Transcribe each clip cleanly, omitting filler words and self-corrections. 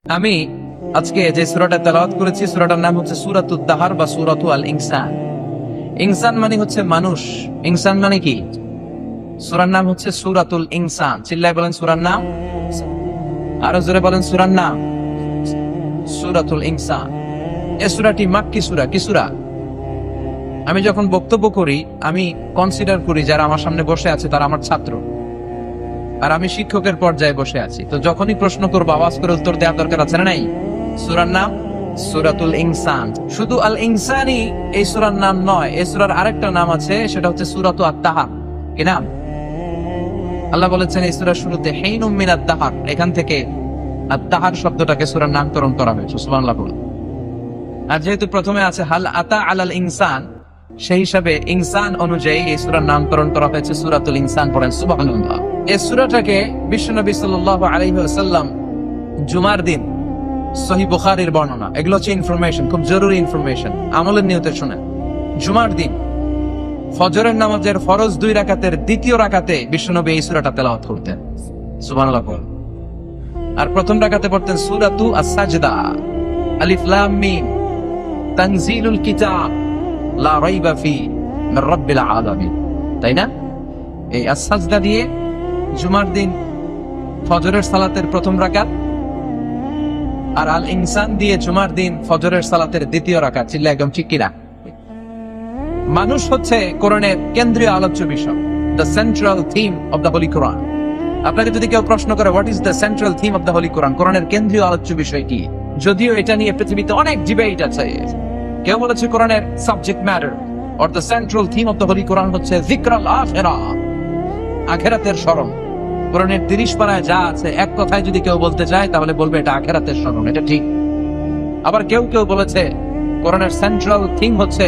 আমি আজকে যে সূরাটা তেলাওয়াত করেছি সূরাটার নাম হচ্ছে সূরাতুদ দাহার বা সূরাতু আল ইনসান। ইনসান মানে হচ্ছে মানুষ। ইনসান মানে কি? সূরার নাম হচ্ছে সূরাতুল ইনসান। চিল্লায় বলেন সূরার নাম, আরো জোরে বলেন সূরার নাম সূরাতুল ইনসান। এই সূরাটি মাক্কি সূরা। কি সূরা? আমি যখন বক্তব্য করি আমি কনসিডার করি যারা আমার সামনে বসে আছে তারা আমার ছাত্র, আর আমি শিক্ষকের পর্যায়ে বসে আছি। তো যখনই প্রশ্ন করবো আওয়াজ করে উত্তর দেওয়ার দরকার আছে না নাই? সূরার নাম সূরাতুল ইনসান। শুধু আল ইনসানই এই সূরার নাম নয়, এই সূরার আরেকটা নাম আছে, সেটা হচ্ছে সূরাতু আত-তাহার। কি নাম? আল্লাহ বলেছেন এই সূরার শুরুতে হিনুম মিনাত তাহার, এখান থেকে আত-তাহার শব্দটাকে সূরার নামকরণ করা হয়েছে। সুবহানাল্লাহ বলুন। আর যেহেতু প্রথমে আছে হাল আতা আলাল ইনসান, সেই হিসাবে ইনসান অনুযায়ী এই সূরার নামকরণ করা হয়েছে সূরাতুল ইনসান। পড়েন সুবহানাল্লাহ। এই সূরাটাকে বিশ্বনবী সাল্লাল্লাহু আলাইহি ওয়াসাল্লাম জুমার দিন, সহিহ বুখারীর বর্ণনা, এগুলো হচ্ছে ইনফরমেশন, খুব জরুরি ইনফরমেশন, আমলের নিয়তে শুনেন। জুমার দিন ফজরের নামাজের ফরজ 2 রাকাতের দ্বিতীয় রাকাতে বিশ্বনবী এই সূরাটা তেলাওয়াত করতেন। সুবহানাল্লাহ। আর প্রথম রাকাতে পড়তেন সূরাতু আস-সাজদা, আলিফ লাম মিম তানজিলুল কিতাব লা রাইবা ফি মির রাব্বিল আলামিন। তাই না? এই আস-সাজদা দিয়ে জুমার দিন ফজরের সালাতের প্রথম রাকাত, আর আল ইনসান দিয়ে জুমার দিন ফজরের সালাতের দ্বিতীয় রাকাত। চিল্লা একদম ঠিক কিনা? মানুষ হচ্ছে কোরআনের কেন্দ্রীয় আলোচ্য বিষয়, the central theme of the holy Quran. আপনাকে যদি কেউ প্রশ্ন করে what is the central theme of the holy Quran, কোরআনের কেন্দ্রীয় আলোচ্য বিষয় কি, যদিও এটা নিয়ে পৃথিবীতে অনেক ডিবেট আছে। কেউ বলেছে কোরআনের subject matter or the central theme of the holy Quran হচ্ছে যিকরুল আখিরা, আখিরাতের স্মরণ। কোরআনের 30 পারায় যা আছে এক কথায় যদি কেউ বলতে চায় তাহলে বলবে এটা আখিরাতের স্মরণ। এটা ঠিক। আবার কেউ কেউ বলেছে কোরআনের সেন্ট্রাল থিম হচ্ছে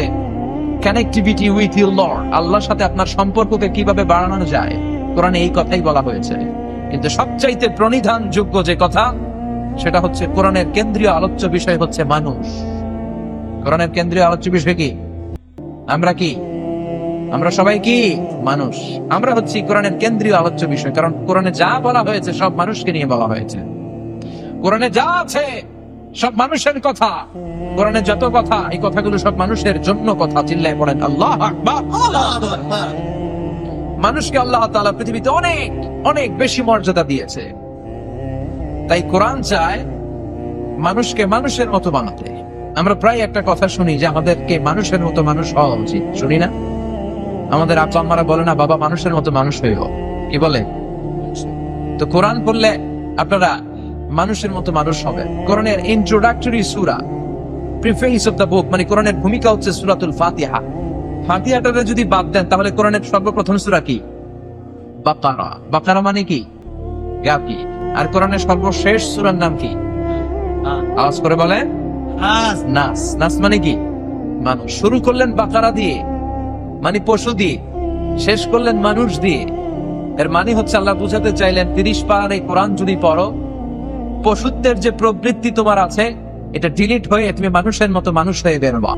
কানেক্টিভিটি উইথ ইউর লর্ড, আল্লাহর সাথে আপনার সম্পর্ককে কিভাবে বাড়ানো যায়, কোরআনে এই কথাই বলা হয়েছে। কিন্তু সবচাইতে প্রণিধানযোগ্য যে কথা সেটা হচ্ছে কোরআনের কেন্দ্রীয় আলোচ্য বিষয় হচ্ছে মানুষ। কোরআনের কেন্দ্রীয় আলোচ্য বিষয় কি? আমরা কি? আমরা সবাই কি? মানুষ। আমরা হচ্ছি কোরআনের কেন্দ্রীয় আলোচ্য বিষয়, কারণ কোরআনে যা বলা হয়েছে সব মানুষকে নিয়ে বলা হয়েছে। কোরআনে যা আছে সব মানুষের কথা। কোরআনে যত কথা, এই কথাগুলো সব মানুষের জন্য কথা। চিল্লায় পড়েন আল্লাহু আকবার। মানুষকে আল্লাহ তাআলা পৃথিবীতে অনেক অনেক বেশি মর্যাদা দিয়েছে। তাই কোরআন চায় মানুষকে মানুষের মতো বানাতে। আমরা প্রায় একটা কথা শুনি যে আমাদেরকে মানুষের মতো মানুষ হওয়া উচিত, শুনি না? আমাদের আব্বা আম্মারা বলে না বাবা মানুষের মতো মানুষ হইও, কি বলে? তো কোরআন পড়লে আপনারা মানুষের মতো মানুষ হবে। কোরআনের introductory Surah, preface of the book, মানে কোরআনের ভূমিকা হচ্ছে সূরাতুল ফাতিহা। ফাতিহাটাকে যদি বাদ দেন তাহলে কোরআনের সর্বপ্রথম সূরা কি? বাকারা। বাকারা মানে কি? গাফি। আর কোরআনের সর্বশেষ সূরার নাম কি? আওয়াজ করে বলে নাস। নাস। নাস মানে কি? মানুষ। শুরু করলেন বাকারা দিয়ে, মানে পশু দিয়ে, শেষ করলেন মানুষ দিয়ে। এর মানে হচ্ছে আল্লাহ বুঝাতে চাইলেন 30 পারার এই কোরআন যদি পড়ো, পশুত্বের যে প্রবৃত্তি তোমার আছে এটা ডিলিট হয়ে তুমি মানুষের মতো মানুষ হয়ে বেরোবা।